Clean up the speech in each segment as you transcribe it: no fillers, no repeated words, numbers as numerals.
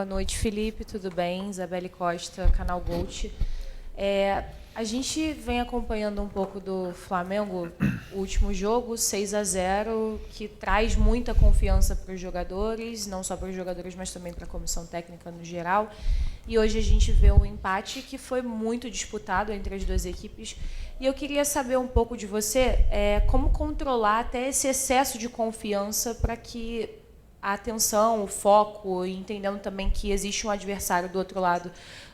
Boa noite, Felipe, tudo bem? Isabelle Costa, Canal Gold. A gente vem acompanhando um pouco do Flamengo, o último jogo, 6-0, que traz muita confiança para os jogadores, não só para os jogadores, mas também para a comissão técnica no geral. E hoje a gente vê um empate que foi muito disputado entre as duas equipes. E eu queria saber um pouco de você, como controlar até esse excesso de confiança para que a atenção, o foco, entendendo também que existe um adversário do outro lado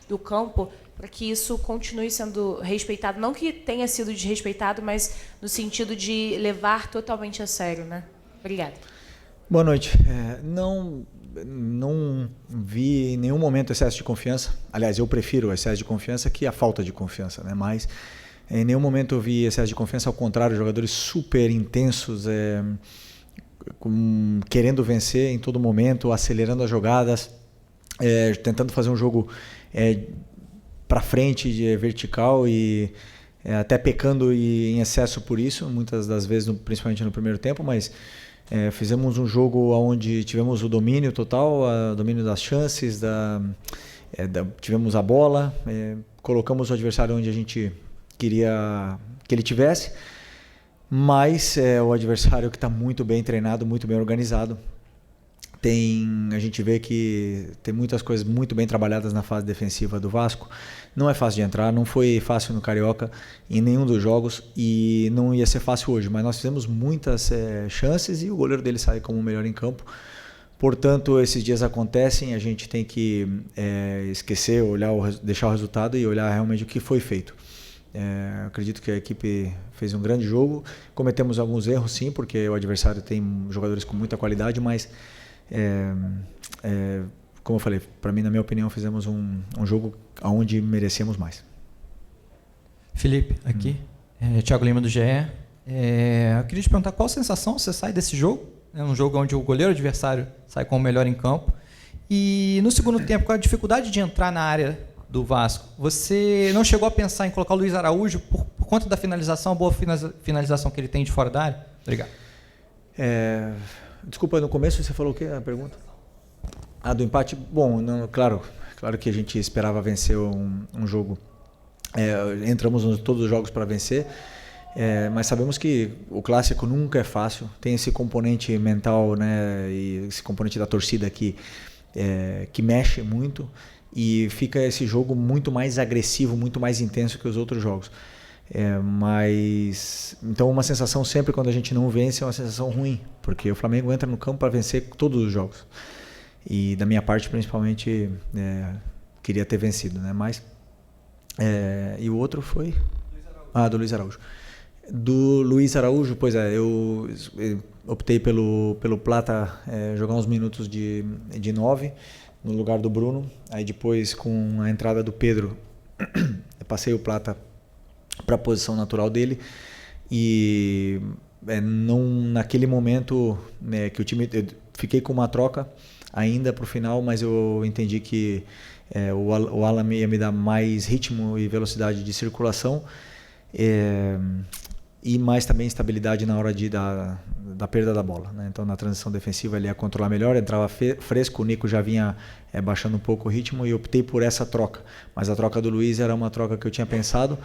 do campo, para que isso continue sendo respeitado, não que tenha sido desrespeitado, mas no sentido de levar totalmente a sério, né? Obrigada. Boa noite. Não vi em nenhum momento excesso de confiança. Aliás, eu prefiro o excesso de confiança que a falta de confiança, né? Mas em nenhum momento eu vi excesso de confiança, ao contrário, jogadores super intensos, querendo vencer em todo momento, acelerando as jogadas, tentando fazer um jogo para frente, vertical e até pecando em excesso por isso, muitas das vezes, principalmente no primeiro tempo, mas fizemos um jogo onde tivemos o domínio total, o domínio das chances, tivemos a bola, colocamos o adversário onde a gente queria que ele tivesse, mas o adversário que está muito bem treinado, muito bem organizado. A gente vê que tem muitas coisas muito bem trabalhadas na fase defensiva do Vasco. Não é fácil de entrar, não foi fácil no Carioca em nenhum dos jogos e não ia ser fácil hoje, mas nós fizemos muitas chances e o goleiro dele sai como o melhor em campo. Portanto, esses dias acontecem, a gente tem que esquecer, deixar o resultado e olhar realmente o que foi feito. Acredito que a equipe fez um grande jogo, cometemos alguns erros sim, porque o adversário tem jogadores com muita qualidade, mas como eu falei, para mim, na minha opinião, fizemos um jogo onde merecíamos mais. Felipe, aqui, Thiago Lima do GE. Eu queria te perguntar qual sensação você sai desse jogo, um jogo onde o goleiro adversário sai com o melhor em campo, e no segundo tempo, com a dificuldade de entrar na área do Vasco, você não chegou a pensar em colocar o Luiz Araújo por conta da finalização, a boa finalização que ele tem de fora da área? Obrigado. Desculpa, no começo você falou o que a pergunta? Do empate? Bom, claro que a gente esperava vencer um jogo. Entramos em todos os jogos para vencer, mas sabemos que o clássico nunca é fácil. Tem esse componente mental, né, e esse componente da torcida que mexe muito. E fica esse jogo muito mais agressivo, muito mais intenso que os outros jogos. Então uma sensação sempre quando a gente não vence é uma sensação ruim, porque o Flamengo entra no campo para vencer todos os jogos. E da minha parte, principalmente, queria ter vencido, né? Mas e o outro foi do Luiz Araújo. Do Luiz Araújo, pois eu optei pelo Plata jogar uns minutos de 9 no lugar do Bruno. Aí depois, com a entrada do Pedro, eu passei o Plata para a posição natural dele e naquele momento que o time, eu fiquei com uma troca ainda para o final, mas eu entendi que o Alan ia me dar mais ritmo e velocidade de circulação e mais também estabilidade na hora da perda da bola, né? Então na transição defensiva ele ia controlar melhor, entrava fresco, o Nico já vinha baixando um pouco o ritmo e optei por essa troca. Mas a troca do Luiz era uma troca que eu tinha pensado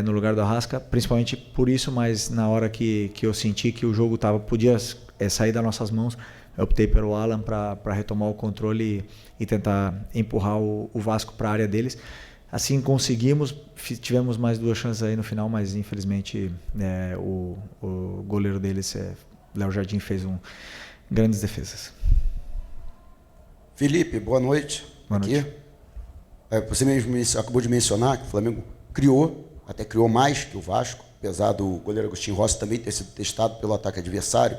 no lugar do Arrasca, principalmente por isso, mas na hora que eu senti que o jogo podia sair das nossas mãos, eu optei pelo Alan para retomar o controle e tentar empurrar o Vasco para a área deles. Assim conseguimos, tivemos mais 2 chances aí no final, mas infelizmente o goleiro deles, Léo Jardim, fez grandes defesas. Felipe, boa noite. Boa noite. Você mesmo acabou de mencionar que o Flamengo até criou mais que o Vasco, apesar do goleiro Agostinho Rossi também ter sido testado pelo ataque adversário.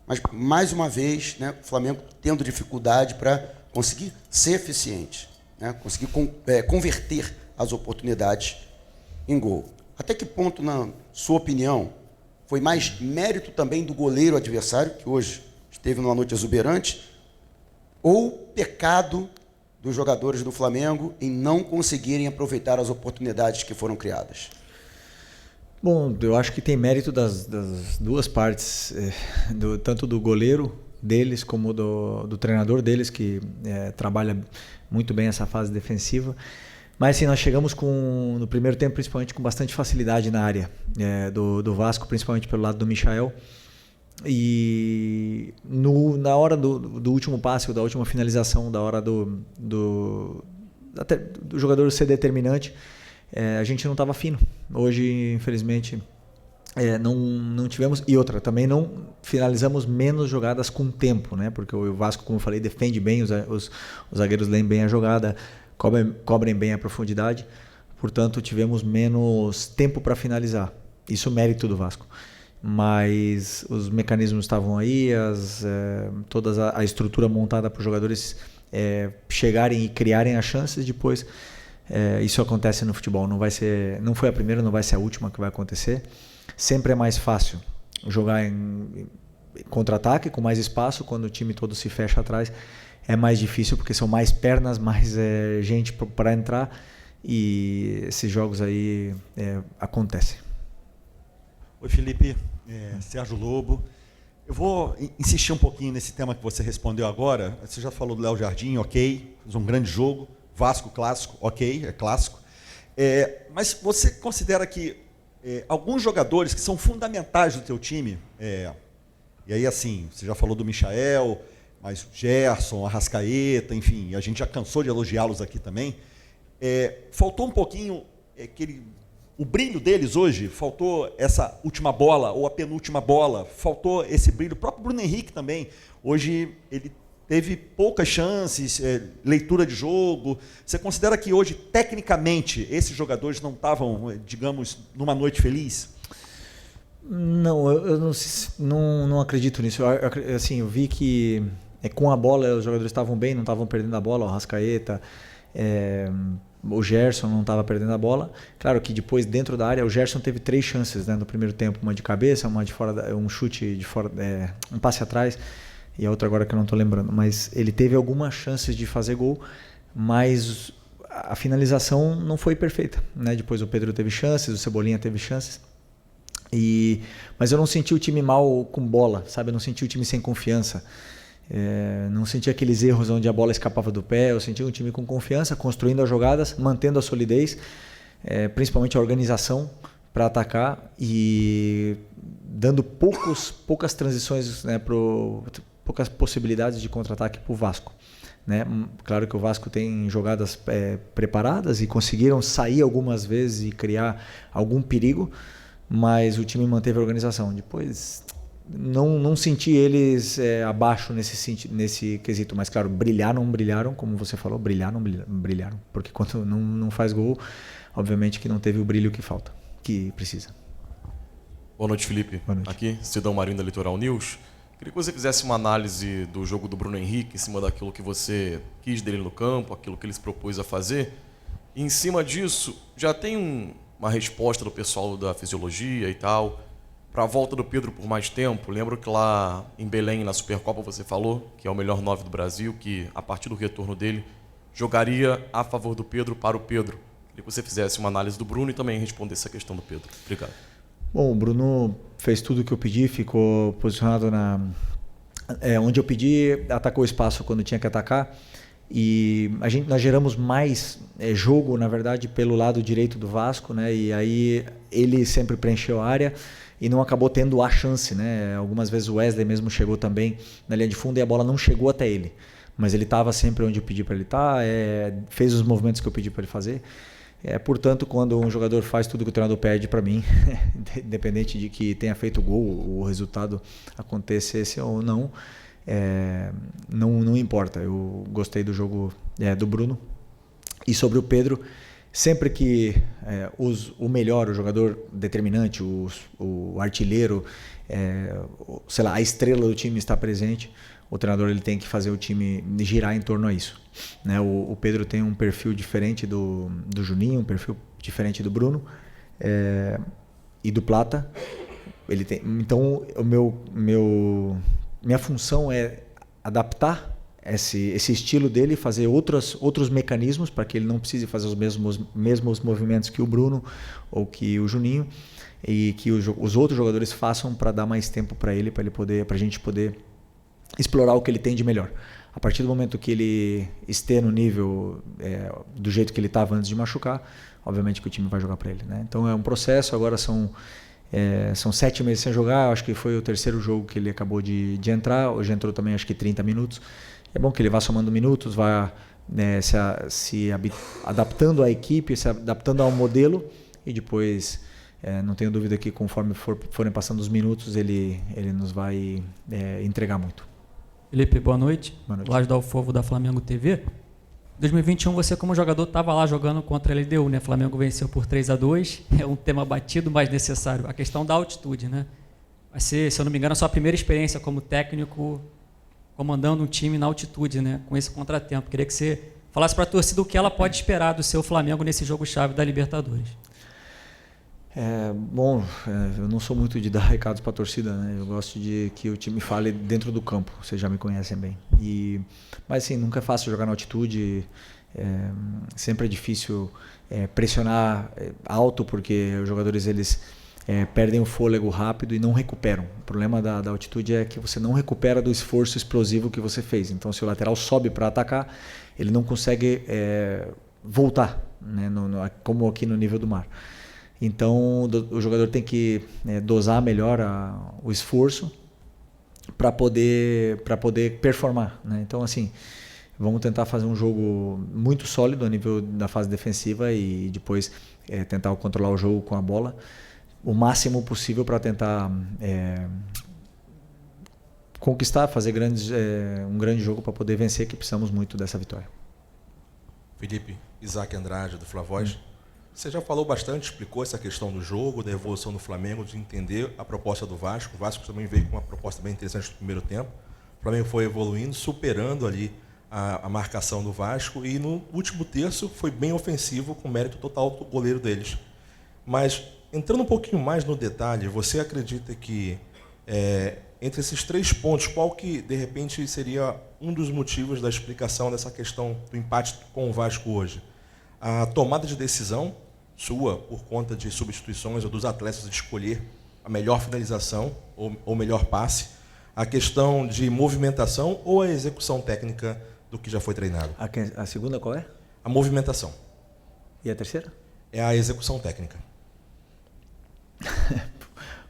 Mas, mais uma vez, né, o Flamengo tendo dificuldade para conseguir ser eficiente, né, conseguir converter as oportunidades em gol. Até que ponto, na sua opinião, foi mais mérito também do goleiro adversário, que hoje esteve numa noite exuberante, ou pecado dos jogadores do Flamengo em não conseguirem aproveitar as oportunidades que foram criadas? Bom, eu acho que tem mérito das duas partes, tanto do goleiro deles como do treinador deles, que trabalha muito bem essa fase defensiva. Mas assim, nós chegamos no primeiro tempo, principalmente com bastante facilidade na área do Vasco, principalmente pelo lado do Michael. E na hora do último passe, da última finalização, da hora do jogador ser determinante, a gente não estava fino. Hoje, infelizmente, não tivemos. E outra, também não finalizamos menos jogadas com tempo, né? Porque o Vasco, como eu falei, defende bem, os zagueiros leem bem a jogada, cobrem bem a profundidade. Portanto, tivemos menos tempo para finalizar. Isso é mérito do Vasco. Mas os mecanismos estavam aí, toda a estrutura montada para os jogadores chegarem e criarem as chances. Depois, isso acontece no futebol. Não foi a primeira, não vai ser a última que vai acontecer. Sempre é mais fácil jogar em contra-ataque, com mais espaço. Quando o time todo se fecha atrás, é mais difícil, porque são mais pernas, mais gente para entrar. E esses jogos aí acontecem. Oi, Felipe. Sérgio Lobo. Eu vou insistir um pouquinho nesse tema que você respondeu agora. Você já falou do Léo Jardim, ok, fez um grande jogo. Vasco clássico, ok, é clássico. Mas você considera que alguns jogadores que são fundamentais do teu time, e aí assim, você já falou do Michael, mas o Gerson, Arrascaeta, enfim, a gente já cansou de elogiá-los aqui também. Faltou um pouquinho o brilho deles hoje, faltou essa última bola ou a penúltima bola, faltou esse brilho. O próprio Bruno Henrique também, hoje ele teve poucas chances, leitura de jogo. Você considera que hoje, tecnicamente, esses jogadores não estavam, digamos, numa noite feliz? Não, eu não acredito nisso. Eu vi que com a bola os jogadores estavam bem, não estavam perdendo a bola, o Arrascaeta, o Gerson não estava perdendo a bola. Claro que depois, dentro da área, o Gerson teve 3 chances, né, no primeiro tempo. Uma de cabeça, uma de fora, um chute de fora, um passe atrás, e a outra agora que eu não estou lembrando. Mas ele teve algumas chances de fazer gol, mas a finalização não foi perfeita, né? Depois o Pedro teve chances, o Cebolinha teve chances. Mas eu não senti o time mal com bola, sabe? Eu não senti o time sem confiança. Não senti aqueles erros onde a bola escapava do pé. Eu senti um time com confiança, construindo as jogadas, mantendo a solidez, principalmente a organização para atacar e dando poucas transições, né, poucas possibilidades de contra-ataque para o Vasco, né? Claro que o Vasco tem jogadas preparadas e conseguiram sair algumas vezes e criar algum perigo, mas o time manteve a organização. Depois não senti eles abaixo nesse quesito, mas claro, brilharam, como você falou, brilharam, porque quando não faz gol, obviamente que não teve o brilho que precisa. Boa noite, Felipe. Boa noite. Aqui, Cidão Marinho da Litoral News. Queria que você fizesse uma análise do jogo do Bruno Henrique, em cima daquilo que você quis dele no campo, aquilo que ele se propôs a fazer. E em cima disso, já tem uma resposta do pessoal da fisiologia e tal, para a volta do Pedro por mais tempo. Lembro que lá em Belém, na Supercopa, você falou que é o melhor 9 do Brasil, que a partir do retorno dele, jogaria a favor do Pedro para o Pedro. Queria que você fizesse uma análise do Bruno e também respondesse a questão do Pedro. Obrigado. Bom, o Bruno fez tudo o que eu pedi, ficou posicionado onde eu pedi, atacou o espaço quando tinha que atacar. E nós geramos mais jogo, na verdade, pelo lado direito do Vasco, né? E aí ele sempre preencheu a área e não acabou tendo a chance, né? Algumas vezes o Wesley mesmo chegou também na linha de fundo e a bola não chegou até ele. Mas ele estava sempre onde eu pedi para ele estar, fez os movimentos que eu pedi para ele fazer. Portanto, quando um jogador faz tudo que o treinador pede para mim, independente de que tenha feito gol, o resultado acontecesse ou não, não importa. Eu gostei do jogo do Bruno. E sobre o Pedro, sempre que o melhor, o jogador determinante, o artilheiro, sei lá, a estrela do time está presente, o treinador ele tem que fazer o time girar em torno a isso, né? O Pedro tem um perfil diferente do Juninho, um perfil diferente do Bruno e do Plata. Então, minha função é adaptar esse estilo dele, fazer outros mecanismos para que ele não precise fazer os mesmos movimentos que o Bruno ou que o Juninho, e que os outros jogadores façam para dar mais tempo para ele, para a gente poder explorar o que ele tem de melhor. A partir do momento que ele esteja no nível do jeito que ele estava antes de machucar, obviamente que o time vai jogar para ele, né? Então é um processo, agora são 7 meses sem jogar, acho que foi o terceiro jogo que ele acabou de entrar, hoje entrou também acho que 30 minutos. É bom que ele vá somando minutos, vá se adaptando à equipe, se adaptando ao modelo e depois, não tenho dúvida que conforme forem passando os minutos, ele nos vai entregar muito. Felipe, boa noite. Boa noite. Laje do Alfovo da Flamengo TV. Em 2021, você como jogador estava lá jogando contra a LDU, né? Flamengo venceu por 3-2. É um tema batido, mas necessário. A questão da altitude, né? Vai ser, se eu não me engano, a sua primeira experiência como técnico comandando um time na altitude, né? Com esse contratempo. Queria que você falasse para a torcida o que ela pode esperar do seu Flamengo nesse jogo-chave da Libertadores. Bom, eu não sou muito de dar recados para a torcida, né? Eu gosto de que o time fale dentro do campo, vocês já me conhecem bem. Mas assim, nunca é fácil jogar na altitude, sempre é difícil pressionar alto, porque os jogadores eles perdem o fôlego rápido e não recuperam. O problema da altitude é que você não recupera do esforço explosivo que você fez. Então, se o lateral sobe para atacar, ele não consegue voltar, né? Como aqui no nível do mar. Então, o jogador tem que dosar melhor o esforço para poder performar, né? Então, assim, vamos tentar fazer um jogo muito sólido a nível da fase defensiva e depois tentar controlar o jogo com a bola o máximo possível para tentar conquistar, fazer um grande jogo para poder vencer, que precisamos muito dessa vitória. Felipe, Isaac Andrade, do Flavoz. Você já falou bastante, explicou essa questão do jogo, da evolução do Flamengo, de entender a proposta do Vasco. O Vasco também veio com uma proposta bem interessante no primeiro tempo. O Flamengo foi evoluindo, superando ali a marcação do Vasco e no último terço foi bem ofensivo, com mérito total do goleiro deles. Mas, entrando um pouquinho mais no detalhe, você acredita que entre esses 3 pontos, qual que, de repente, seria um dos motivos da explicação dessa questão do empate com o Vasco hoje? A tomada de decisão sua, por conta de substituições ou dos atletas de escolher a melhor finalização ou melhor passe, a questão de movimentação ou a execução técnica do que já foi treinado? A segunda qual é? A movimentação. E a terceira? É a execução técnica.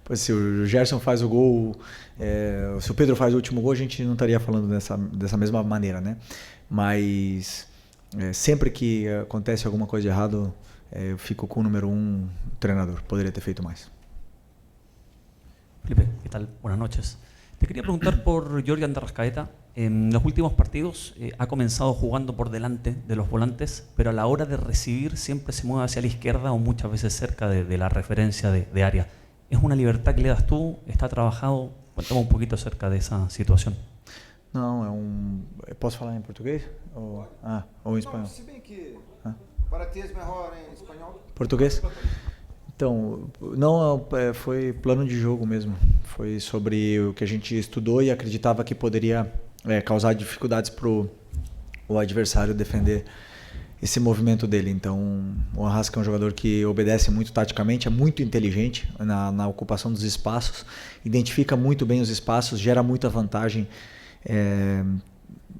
Pois se o Gerson faz o gol, se o Pedro faz o último gol, a gente não estaria falando dessa mesma maneira, né? Mas sempre que acontece alguma coisa de errado, eu fico com o número 1 treinador. Poderia ter feito mais. Felipe, ¿qué tal? Buenas noches. Te quería preguntar por Jorge de Arrascaeta. En los últimos partidos ha comenzado jugando por delante de los volantes, pero a la hora de recibir siempre se mueve hacia la izquierda o muchas veces cerca de la referencia de área. ¿Es una libertad que le das tú? ¿Está trabajado? Cuéntame un poquito acerca de esa situación. Não, posso falar em português? Ou em espanhol? Não, se bem que para ti é melhor em espanhol. Português? Então, não, foi plano de jogo mesmo. Foi sobre o que a gente estudou e acreditava que poderia causar dificuldades para o adversário defender esse movimento dele. Então, o Arrasca é um jogador que obedece muito taticamente, é muito inteligente na ocupação dos espaços, identifica muito bem os espaços, gera muita vantagem,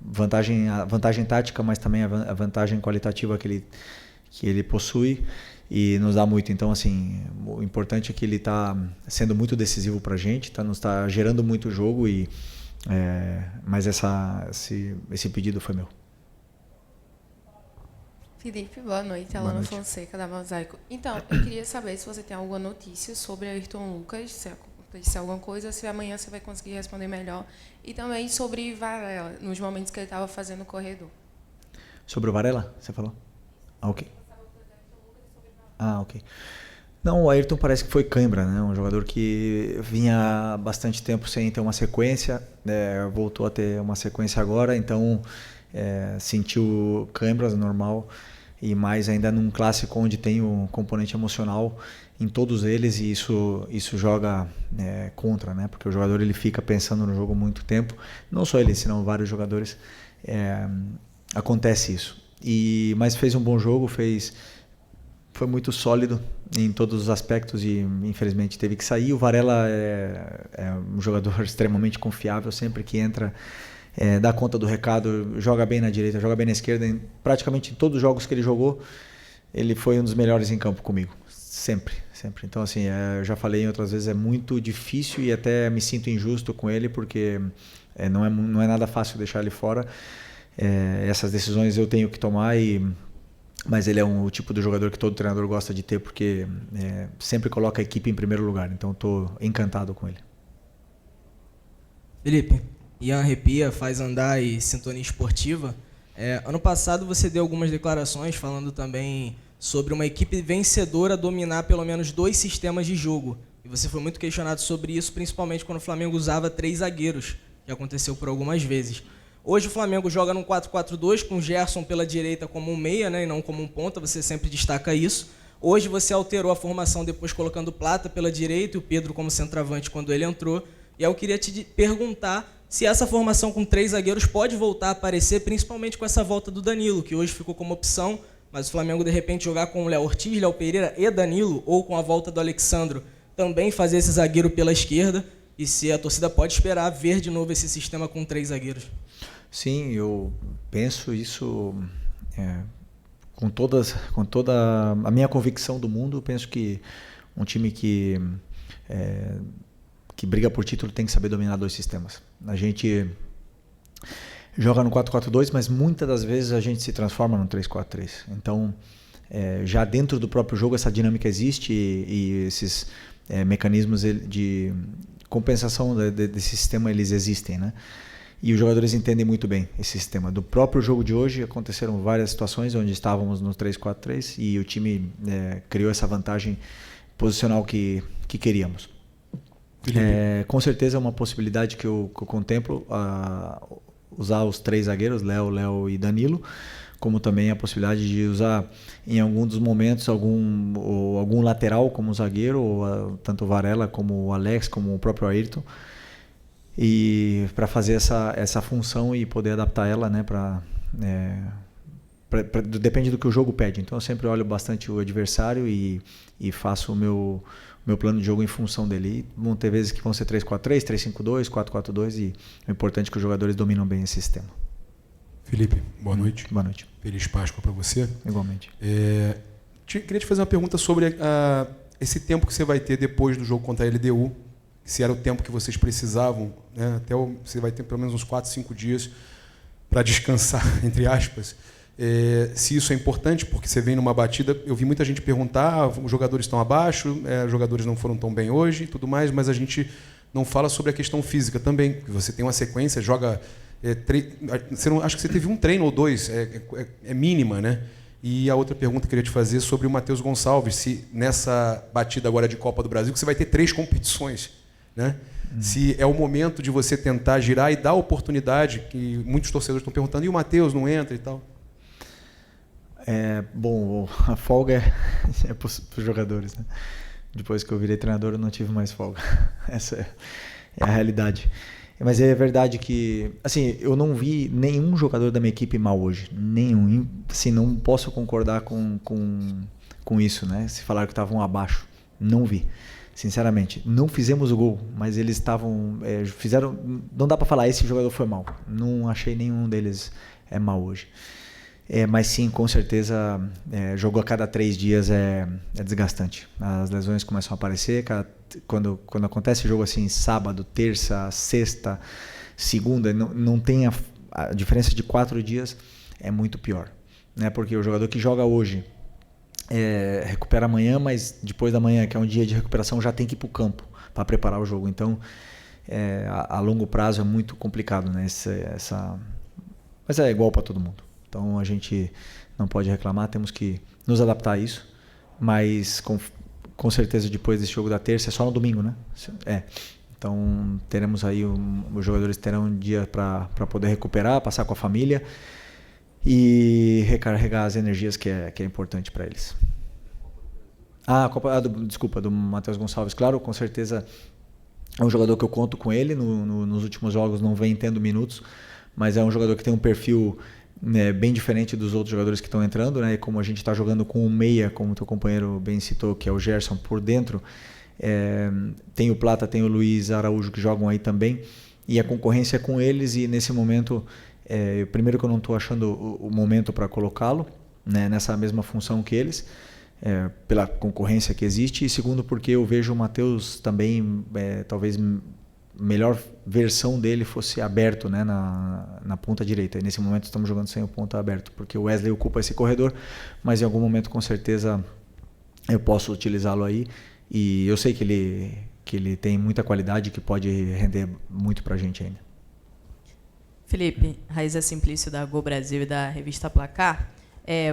vantagem tática, mas também a vantagem qualitativa que ele possui e nos dá muito. Então, assim, o importante é que ele está sendo muito decisivo para a gente, nos está gerando muito jogo, mas esse pedido foi meu. Felipe, boa noite. Alana Fonseca, da Mosaico. Então, eu queria saber se você tem alguma notícia sobre Ayrton Lucas, se aconteceu alguma coisa, se amanhã você vai conseguir responder melhor. E também sobre Varela, nos momentos que ele estava fazendo o corredor. Sobre o Varela, você falou? Ok. Ok. Não, o Ayrton parece que foi cãibra, né? Um jogador que vinha há bastante tempo sem ter uma sequência, voltou a ter uma sequência agora, então sentiu câimbras, normal, e mais ainda num clássico onde tem o componente emocional em todos eles, e isso joga contra, né? Porque o jogador ele fica pensando no jogo muito tempo, não só ele, senão vários jogadores, acontece isso. Mas fez um bom jogo, foi foi muito sólido em todos os aspectos e infelizmente teve que sair. O Varela é um jogador extremamente confiável, sempre que entra dá conta do recado, joga bem na direita, joga bem na esquerda. Praticamente em todos os jogos que ele jogou, ele foi um dos melhores em campo comigo, sempre. Então assim, eu já falei em outras vezes, é muito difícil e até me sinto injusto com ele, porque não é nada fácil deixar ele fora. Essas decisões eu tenho que tomar, mas ele é o tipo de jogador que todo treinador gosta de ter, porque sempre coloca a equipe em primeiro lugar. Então estou encantado com ele. Felipe, Ian Arrepia, Faz Andar e Sintonia Esportiva. Ano passado você deu algumas declarações falando também sobre uma equipe vencedora dominar pelo menos 2 sistemas de jogo. E você foi muito questionado sobre isso, principalmente quando o Flamengo usava 3 zagueiros, que aconteceu por algumas vezes. Hoje o Flamengo joga num 4-4-2 com o Gerson pela direita como um meia, né, e não como um ponta, você sempre destaca isso. Hoje você alterou a formação depois colocando o Plata pela direita e o Pedro como centroavante quando ele entrou. E aí eu queria te perguntar se essa formação com 3 zagueiros pode voltar a aparecer, principalmente com essa volta do Danilo, que hoje ficou como opção, mas o Flamengo de repente jogar com o Léo Ortiz, Léo Pereira e Danilo, ou com a volta do Alexandro, também fazer esse zagueiro pela esquerda, e se a torcida pode esperar ver de novo esse sistema com 3 zagueiros. Sim, eu penso isso com toda a minha convicção do mundo. Eu penso que um time que briga por título tem que saber dominar 2 sistemas. A gente joga no 4-4-2, mas muitas das vezes a gente se transforma no 3-4-3. Então, já dentro do próprio jogo essa dinâmica existe e esses mecanismos de compensação desse sistema, eles existem, né? E os jogadores entendem muito bem esse sistema. Do próprio jogo de hoje aconteceram várias situações onde estávamos no 3-4-3 e o time criou essa vantagem posicional que queríamos. Com certeza é uma possibilidade que eu contemplo, usar os 3 zagueiros, Léo e Danilo, como também a possibilidade de usar em algum dos momentos algum lateral como zagueiro, ou tanto o Varela como o Alex, como o próprio Ayrton, e para fazer essa função e poder adaptar ela, né, depende do que o jogo pede. Então eu sempre olho bastante o adversário e faço o meu plano de jogo em função dele. E vão ter vezes que vão ser 3-4-3, 3-5-2, 4-4-2 e o importante é que os jogadores dominam bem esse sistema. Felipe, boa noite. Boa noite. Feliz Páscoa para você. Igualmente. Queria te fazer uma pergunta sobre esse tempo que você vai ter depois do jogo contra a LDU, se era o tempo que vocês precisavam, né? Você vai ter pelo menos uns 4, 5 dias para descansar, entre aspas. Se isso é importante, porque você vem numa batida, eu vi muita gente perguntar, os jogadores estão abaixo, os jogadores não foram tão bem hoje e tudo mais, mas a gente não fala sobre a questão física também. Você tem uma sequência, joga... acho que você teve um treino ou 2, é mínima, né? E a outra pergunta que eu queria te fazer sobre o Matheus Gonçalves, se nessa batida agora de Copa do Brasil, que você vai ter 3 competições, né? Se é o momento de você tentar girar e dar oportunidade, que muitos torcedores estão perguntando, e o Matheus não entra e tal? Bom, a folga é para os jogadores, né? Depois que eu virei treinador, eu não tive mais folga. Essa é a realidade. Mas é verdade que, assim, eu não vi nenhum jogador da minha equipe mal hoje. Nenhum. Assim, não posso concordar com isso, né? Se falaram que estavam abaixo. Não vi. Sinceramente. Não fizemos o gol, mas eles estavam... fizeram... Não dá para falar, esse jogador foi mal. Não achei nenhum deles mal hoje. Mas sim, com certeza, jogo a cada 3 dias é desgastante. As lesões começam a aparecer. Quando acontece jogo assim, sábado, terça, sexta, segunda, não tem a diferença de 4 dias é muito pior, né? Porque o jogador que joga hoje recupera amanhã, mas depois da manhã, que é um dia de recuperação, já tem que ir para o campo para preparar o jogo. Então, a longo prazo é muito complicado, né? Mas é igual para todo mundo. Então a gente não pode reclamar, temos que nos adaptar a isso, mas com certeza depois desse jogo da terça é só no domingo, né? Então teremos aí, os jogadores terão um dia para poder recuperar, passar com a família e recarregar as energias que é importante para eles. Desculpa, do Matheus Gonçalves, claro, com certeza é um jogador que eu conto com ele, nos últimos jogos não vem tendo minutos, mas é um jogador que tem um perfil bem diferente dos outros jogadores que estão entrando, né? E como a gente está jogando com o meia, como o teu companheiro bem citou, que é o Gerson por dentro, tem o Plata, tem o Luiz Araújo que jogam aí também, e a concorrência é com eles, e nesse momento, primeiro que eu não estou achando o momento para colocá-lo, né, nessa mesma função que eles, pela concorrência que existe, e segundo porque eu vejo o Matheus também, talvez melhor versão dele fosse aberto, né, na ponta direita, e nesse momento estamos jogando sem o ponta aberto, porque o Wesley ocupa esse corredor, mas em algum momento com certeza eu posso utilizá-lo aí, e eu sei que ele tem muita qualidade, que pode render muito para a gente ainda. Felipe, Raíza Simplício da Go Brasil e da revista Placar.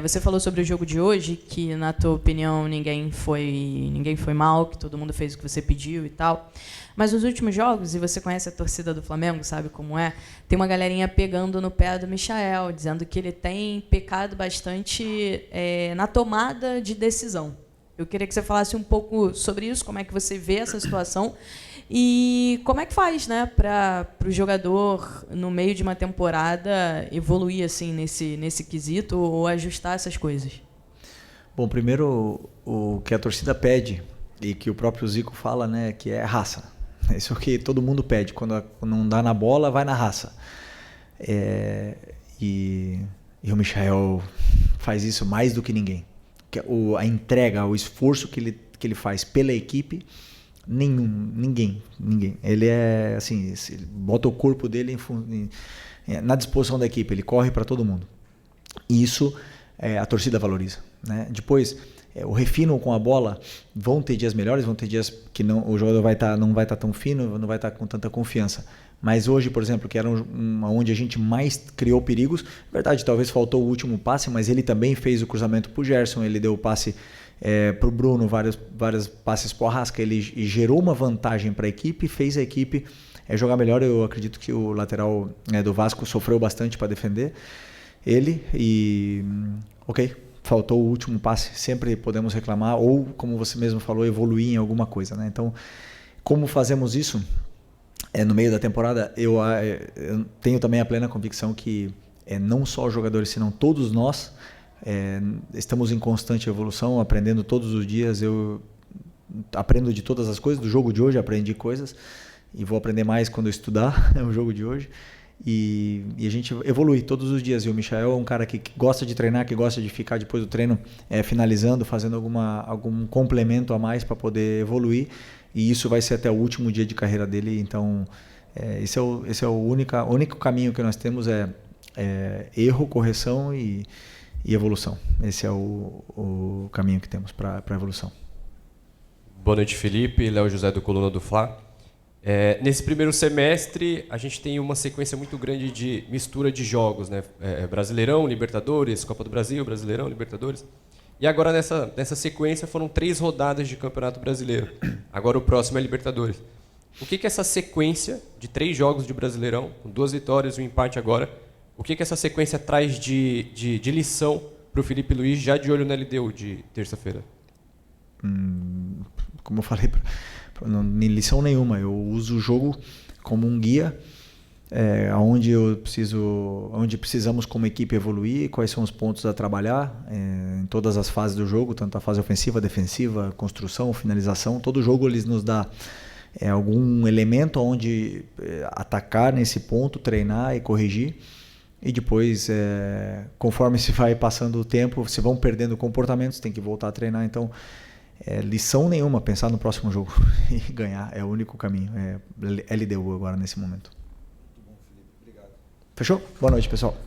Você falou sobre o jogo de hoje, que na tua opinião ninguém foi mal, que todo mundo fez o que você pediu e tal. Mas nos últimos jogos, e você conhece a torcida do Flamengo, sabe como é, tem uma galerinha pegando no pé do Michael, dizendo que ele tem pecado bastante na tomada de decisão. Eu queria que você falasse um pouco sobre isso, como é que você vê essa situação e como é que faz, né, para o jogador, no meio de uma temporada, evoluir assim, nesse quesito ou ajustar essas coisas. Bom, primeiro, o que a torcida pede e que o próprio Zico fala, né, que é raça. Isso é o que todo mundo pede. Quando não dá na bola, vai na raça. E o Michael faz isso mais do que ninguém. A entrega, o esforço que ele faz pela equipe, ninguém. Ele é assim, ele bota o corpo dele na disposição da equipe, ele corre para todo mundo. E isso a torcida valoriza, né? Depois, o refino com a bola, vão ter dias melhores, vão ter dias que o jogador não vai estar tão fino, não vai estar com tanta confiança. Mas hoje, por exemplo, que era onde a gente mais criou perigos, verdade, talvez faltou o último passe, mas ele também fez o cruzamento para o Gerson, ele deu o passe para o Bruno, vários passes para o Arrasca, ele gerou uma vantagem para a equipe, fez a equipe jogar melhor. Eu acredito que o lateral do Vasco sofreu bastante para defender ele e faltou o último passe, sempre podemos reclamar ou, como você mesmo falou, evoluir em alguma coisa, né? Então, como fazemos isso? No meio da temporada, eu tenho também a plena convicção que não só os jogadores, senão todos nós estamos em constante evolução, aprendendo todos os dias. Eu aprendo de todas as coisas, do jogo de hoje aprendi coisas e vou aprender mais quando eu estudar o jogo de hoje. E a gente evolui todos os dias. E o Michael é um cara que gosta de treinar, que gosta de ficar depois do treino finalizando, fazendo algum complemento a mais para poder evoluir. E isso vai ser até o último dia de carreira dele. Então, esse é o único caminho que nós temos, erro, correção e evolução. Esse é o caminho que temos para a evolução. Boa noite, Felipe. Léo José do Coluna do Fla. Nesse primeiro semestre, a gente tem uma sequência muito grande de mistura de jogos, né? Brasileirão, Libertadores, Copa do Brasil, Brasileirão, Libertadores. E agora, nessa sequência, foram 3 rodadas de Campeonato Brasileiro. Agora o próximo é Libertadores. O que essa sequência de 3 jogos de Brasileirão, com 2 vitórias e um empate agora, o que essa sequência traz de lição para o Felipe Luiz, já de olho na LDU de terça-feira? Como eu falei, não lição nenhuma. Eu uso o jogo como um guia, onde precisamos como equipe evoluir, quais são os pontos a trabalhar em todas as fases do jogo, tanto a fase ofensiva, defensiva, construção, finalização. Todo jogo eles nos dá algum elemento onde atacar nesse ponto, treinar e corrigir. E depois, conforme se vai passando o tempo, se vão perdendo comportamentos, tem que voltar a treinar. Então, lição nenhuma, pensar no próximo jogo e ganhar é o único caminho. LDU agora nesse momento. Muito bom, Felipe. Obrigado. Fechou? Boa noite, pessoal.